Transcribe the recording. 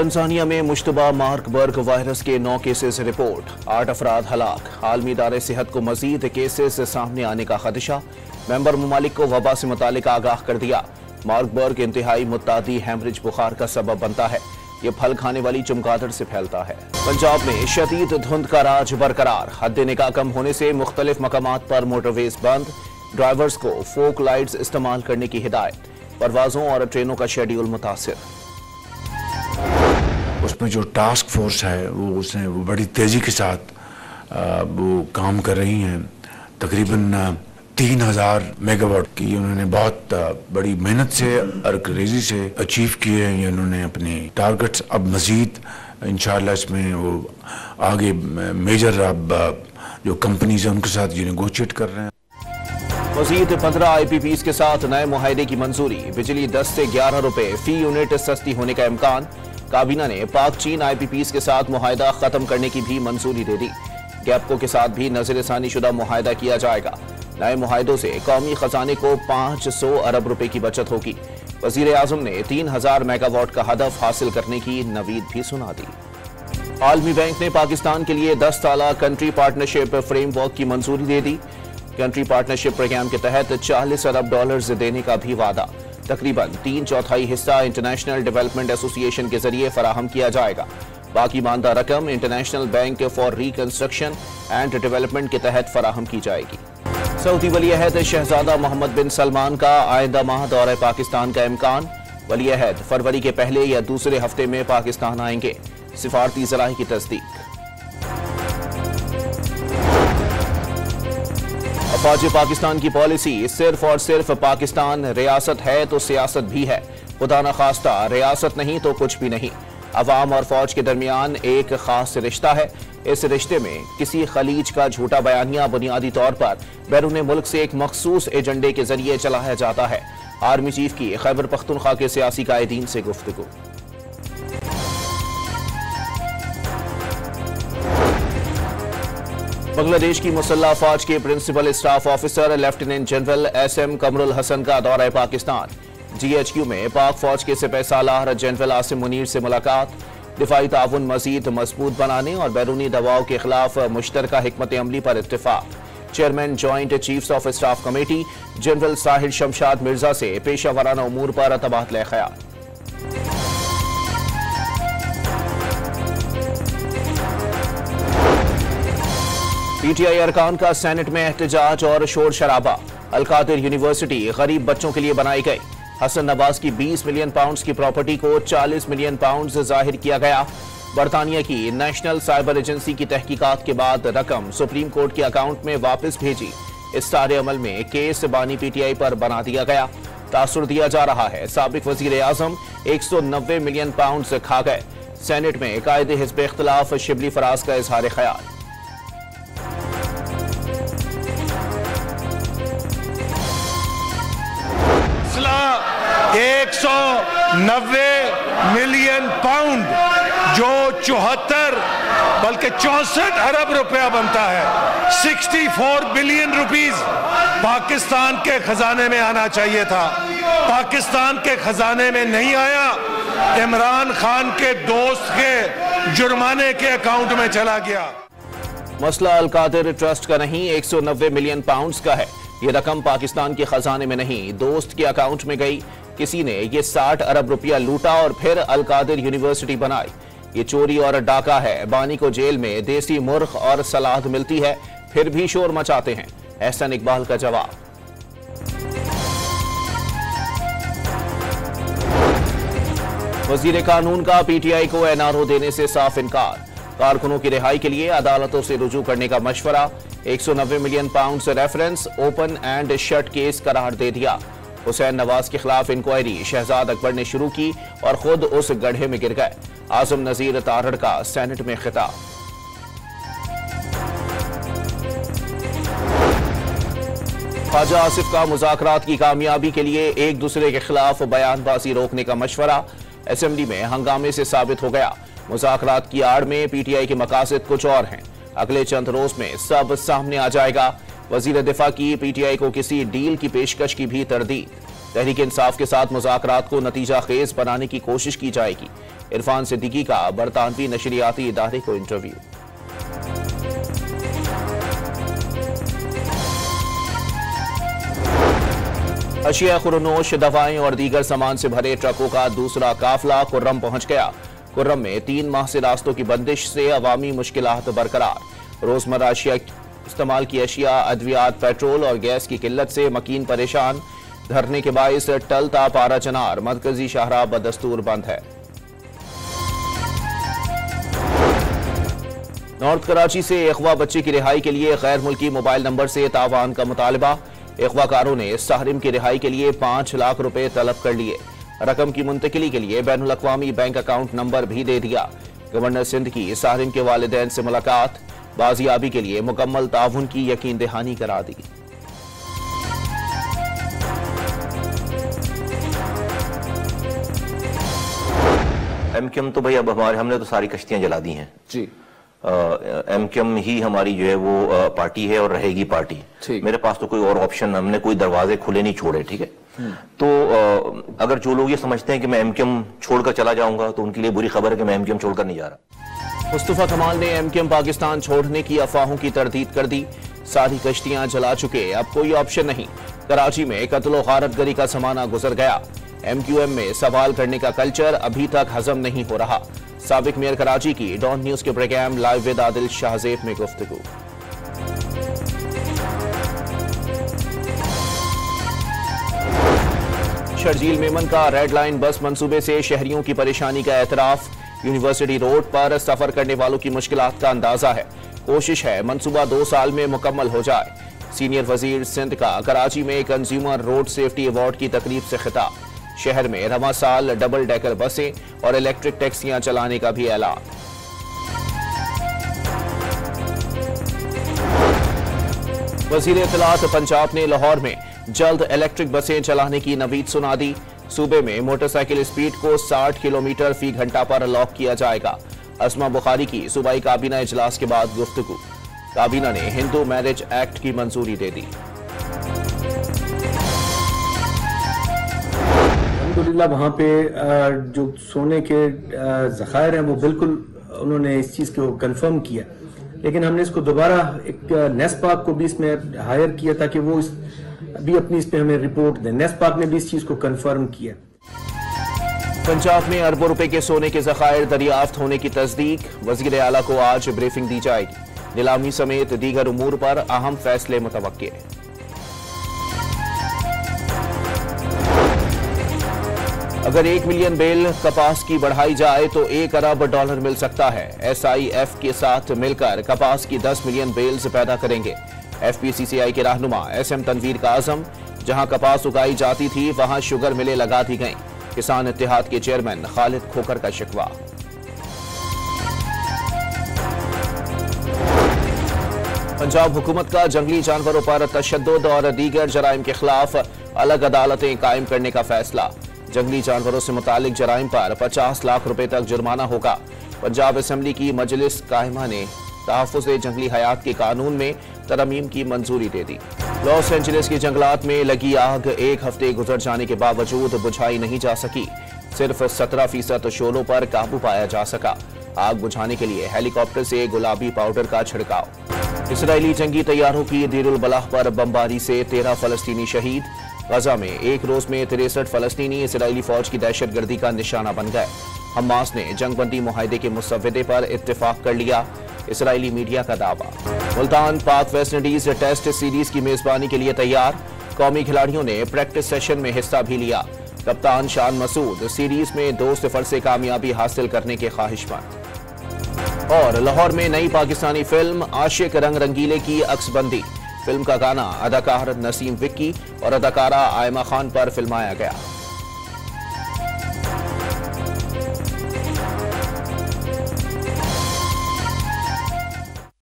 Tanzania में Mushtaba मार्कबर्ग virus के 9 cases report, 8 अफराद हलाक। आलमी इदारे सेहत को मजीद केसेस सामने आने का खदशा, मेंबर ममालिक को वबा से मुतालिक आगाह कर दिया। मार्कबर्ग इंतहाई मुतादी हैमरेज बुखार का सबब बनता है। ये फल खाने वाली चमगादड़ से फैलता है। पंजाब में शदीद धुंध का राज बरकरार, हद निगाह कम होने से मुख्तलिफ मकामात पर मोटरवेज बंद। ड्राइवर्स को फोक लाइट्स इस्तेमाल करने की हिदायत। परवाजों और ट्रेनों का शेड्यूल मुतासिर। उसमें जो टास्क फोर्स है वो बड़ी तेज़ी के साथ वो काम कर रही हैं। तकरीबन 3000 मेगावाट की उन्होंने बहुत बड़ी मेहनत से और क्रेजी से अचीव किए हैं। उन्होंने अपने टारगेट्स अब मज़ीद इंशाअल्लाह इसमें वो आगे मेजर अब जो कंपनीज हैं उनके साथ ये नेगोशिएट कर रहे हैं। मजीद 15 IPPs के साथ नए मुआहदे की मंजूरी। बिजली 10 से 11 रुपए फी यूनिट सस्ती होने का इम्कान। काबीना ने पाक चीन IPPs के साथ मुआहदा खत्म करने की भी मंजूरी दे दी। गैपको के साथ भी नजरसानी शुदा मुआहदा किया जाएगा। नए मुआहदों से कौमी खजाने को 500 अरब रुपए की बचत होगी। वजीर आजम ने 3000 मेगावाट का हदफ हासिल करने की नवीद भी सुना दी। आलमी बैंक ने पाकिस्तान के लिए 10 साला कंट्री पार्टनरशिप फ्रेमवर्क की मंजूरी दे दी। कंट्री पार्टनरशिप प्रोग्राम के तहत 40 अरब डॉलर्स देने का भी वादा। तकरीबन 3/4 हिस्सा इंटरनेशनल डेवलपमेंट एसोसिएशन के जरिए फराहम किया जाएगा। बाकी मानदा रकम international bank for reconstruction and development के तहत फराहम की जाएगी। सऊदी वली-ए-अहद शहजादा मोहम्मद बिन सलमान का आइंदा माह दौरे पाकिस्तान का इम्कान। वली-ए-अहद फरवरी के पहले या दूसरे हफ्ते में पाकिस्तान आएंगे। सिफारती ज़राए की तस्दीक। फौज पाकिस्तान की पॉलिसी सिर्फ और सिर्फ पाकिस्तान रियासत है तो सियासत भी है। खुदा न खास्ता रियासत नहीं तो कुछ भी नहीं। अवाम और फौज के दरमियान एक खास रिश्ता है। इस रिश्ते में किसी खलीज का झूठा बयानिया बुनियादी तौर पर बैरून मुल्क से एक मखसूस एजेंडे के जरिए चलाया जाता है। आर्मी चीफ की खैबर पख्तूनख्वा के सियासी कायदीन से गुफ्तगू। बांग्लादेश की मुसल्लह फौज के principal staff officer lieutenant general SM Qamrul Hassan का दौरा पाकिस्तान। GHQ में पाक फौज के सिपह सालार जनरल आसिम मुनीर से मुलाकात। दिफाई ताउन मजीद मजबूत बनाने और बैरूनी दबाव के खिलाफ मुश्तरका हिकमत अमली पर इत्तेफाक। Chairman joint chiefs of staff committee general Sahir Shamshad Mirza से पेशा वराना उमूर पर तबादला ख्याल। PTI अरकान का सेनेट में एहतजाज और शोर शराबा। अलकादिर यूनिवर्सिटी गरीब बच्चों के लिए बनाई गई। हसन नवाज की 20 मिलियन पाउंड्स की प्रॉपर्टी को 40 मिलियन पाउंड्स जाहिर किया गया। बरतानिया की नेशनल साइबर एजेंसी की तहकीकात के बाद रकम सुप्रीम कोर्ट के अकाउंट में वापस भेजी। इस सारे अमल में केस बानी PTI पर बना दिया गया। तासुर दिया जा रहा है साबिक वजीर आजम 190 मिलियन पाउंड्स खा गए। सेनेट में कायदे हिज़्ब इख्तिलाफ शिबली फराज का इजहार ख्याल। 190 मिलियन पाउंड जो 74 बल्कि 64 अरब रुपया बनता है। 64 बिलियन रुपीस पाकिस्तान के खजाने में आना चाहिए था। पाकिस्तान के खजाने में नहीं आया। इमरान खान के दोस्त के जुर्माने के अकाउंट में चला गया। मसला अलकादिर ट्रस्ट का नहीं, 190 मिलियन पाउंड्स का है। ये रकम पाकिस्तान के खजाने में नहीं, दोस्त के अकाउंट में गई। किसी ने ये 60 अरब रुपया लूटा और फिर अलकादिर यूनिवर्सिटी बनाई। ये चोरी और डाका है। बानी को जेल में देसी मुर्ख और सलाद मिलती है, फिर भी शोर मचाते हैं। एहसन इकबाल का जवाब। वजीर कानून का PTI को NRO देने से साफ इनकार। कारकुनों की रिहाई के लिए अदालतों से रुजू करने का मशवरा। 190 million pound reference open and shut case करार दे दिया। हुसैन नवाज के खिलाफ इंक्वायरी शहजाद अकबर ने शुरू की और खुद उस गड्ढे में गिर गए। आजम नजीर तारड़ का सेनेट में खिताब। ख्वाजा आसिफ का मुज़ाकरात की कामयाबी के लिए एक दूसरे के खिलाफ बयानबाजी रोकने का मशवरा। असेंबली में हंगामे से साबित हो गया। मुज़ाकरात की आड़ में PTI के मकासद कुछ और हैं। अगले चंद रोज में सब सामने आ जाएगा। वजीर दिफा की PTI को किसी डील की पेशकश की भी तरदीद। तहरीक इंसाफ के साथ मुज़ाकरात को नतीजा खेज बनाने की कोशिश की जाएगी। इरफान सिद्दीकी का बरतानवी नशरियाती इदारे को इंटरव्यू। अशिया खुरनोश, दवाएं और दीगर सामान से भरे ट्रकों का दूसरा काफिला कुर्रम पहुंच गया। कुर्रम में 3 माह से रास्तों की बंदिश से अवामी मुश्किलात बरकरार। रोजमर्रा इस्तेमाल की अशिया, अद्वियात, पेट्रोल और गैस की किल्लत से मकीन परेशान। धरने के बायस टलता पारा चनार मरकजी शाहराह बदस्तूर बंद है। नॉर्थ कराची से अगवा बच्चे की रिहाई के लिए गैर मुल्की मोबाइल नंबर से तावान का मुतालबा। अगवाकारों ने साहिम की रिहाई के लिए 5 लाख रुपए तलब कर लिए। रकम की मुंतकिली के लिए बैनुल अक़वामी बैंक अकाउंट नंबर भी दे दिया। गवर्नर सिंध की साहिम के वालिदैन से मुलाकात, बाजियाबी के लिए मुकम्मल ताउन की यकीन दहानी करा दी। एमक्यूएम तो भाई अब हमने तो सारी कश्तियां जला दी हैं जी। एमक्यूएम ही हमारी जो है वो पार्टी है और रहेगी पार्टी। मेरे पास तो कोई और ऑप्शन, हमने कोई दरवाजे खुले नहीं छोड़े, ठीक है। तो अगर जो लोग ये समझते हैं कि मैं एमक्यूएम छोड़कर चला जाऊंगा तो उनके लिए बुरी खबर है कि मैं एमक्यूएम छोड़कर नहीं जा रहा। मुस्तफा कमाल ने एमक्यूएम पाकिस्तान छोड़ने की अफवाहों की तरदीद कर दी। सारी कश्तियां जला चुके, अब कोई ऑप्शन नहीं। कराची में कत्ल गारतगरी का जमाना गुजर गया। एमक्यूएम में सवाल करने का कल्चर अभी तक हजम नहीं हो रहा। साबिक मेयर कराची की डॉन न्यूज के program live with Adil Shahzeb में गुफ्तगू। शर्जील मेमन का रेड लाइन बस मंसूबे से शहरियों की परेशानी का एतराफ। यूनिवर्सिटी रोड पर सफर करने वालों की मुश्किलात का अंदाजा है। कोशिश है मंसूबा 2 साल में मुकम्मल हो जाए। सीनियर वजीर सिंध का कराची में कंज्यूमर रोड सेफ्टी अवार्ड की तकरीब से खिताब। शहर में रवा साल डबल डेकर बसें और इलेक्ट्रिक टैक्सियां चलाने का भी ऐलान। वजीर इत्तलात पंजाब ने लाहौर में जल्द इलेक्ट्रिक बसें चलाने की नवीद सुना दी। सूबे में मोटरसाइकिल स्पीड को 60 किलोमीटर फी घंटा पर लॉक किया जाएगा। अस्मा बुखारी की सूबाई काबीना इजलास के बाद गुफ्तगू। काबीना ने हिंदू मैरिज एक्ट की मंजूरी दे दी। अल्हम्दुलिल्लाह वहाँ पे जो सोने के ज़खायर हैं वो बिल्कुल उन्होंने इस चीज़ को कंफर्म किया, लेकिन हमने इसको दोबारा एक नेस्पाक को भी इसमें हायर किया ताकि वो अभी अपनी इस पे हमें रिपोर्ट दें। नेस्पाक ने भी इस चीज़ को कंफर्म किया। पंजाब में अरबों रुपए के सोने के ज़खायर दरियाफ्त होने की तस्दीक। वज़ीर आला को आज ब्रीफिंग दी जाएगी। नीलामी समेत दीगर उमूर पर अहम फैसले मुतवक्के। अगर 1 मिलियन बेल कपास की बढ़ाई जाए तो $1 अरब मिल सकता है। SIF के साथ मिलकर कपास की 10 मिलियन बेल्स पैदा करेंगे। FPCCI के रहनुमा SM तनवीर का आज़म, जहां कपास उगाई जाती थी वहां शुगर मिलें लगा दी गईं। किसान इत्तेहाद के चेयरमैन खालिद खोकर का शिकवा। पंजाब हुकूमत का जंगली जानवरों पर तशद्दुद और दीगर जराइम के खिलाफ अलग अदालतें कायम करने का फैसला। जंगली जानवरों से मुतालिक जराइम पर 50 लाख रुपए तक जुर्माना होगा। पंजाब असेंबली की मजलिस कायमा ने तहफ़्फ़ुज़ जंगली हयात के कानून में तरमीम की मंजूरी दे दी। लॉस एंजलिस के जंगलात में लगी आग 1 हफ्ते गुजर जाने के बावजूद बुझाई नहीं जा सकी। सिर्फ 17% शोलों पर काबू पाया जा सका। आग बुझाने के लिए हेलीकॉप्टर से गुलाबी पाउडर का छिड़काव। इसराइली जंगी तैयारों की दीरुल बलाह पर बमबारी से 13 फलस्तीनी शहीद। गजा में एक रोज में 63 फलस्तीनी इसराइली फौज की दहशतगर्दी का निशाना बन गए। हमास ने जंगबंदी मुआहदे के मुसव्वदे पर इत्तेफाक कर लिया। इसराइली मीडिया का दावा। मुल्तान पाक वेस्ट इंडीज टेस्ट सीरीज की मेजबानी के लिए तैयार। कौमी खिलाड़ियों ने प्रैक्टिस सेशन में हिस्सा भी लिया। कप्तान शान मसूद सीरीज में 2-0 से कामयाबी हासिल करने के ख्वाहिशमंद। और लाहौर में नई पाकिस्तानी फिल्म आशिक रंग रंगीले की अक्सबंदी। फिल्म का गाना अदाकार नसीम विक्की और अदाकारा आयमा खान पर फिल्माया गया।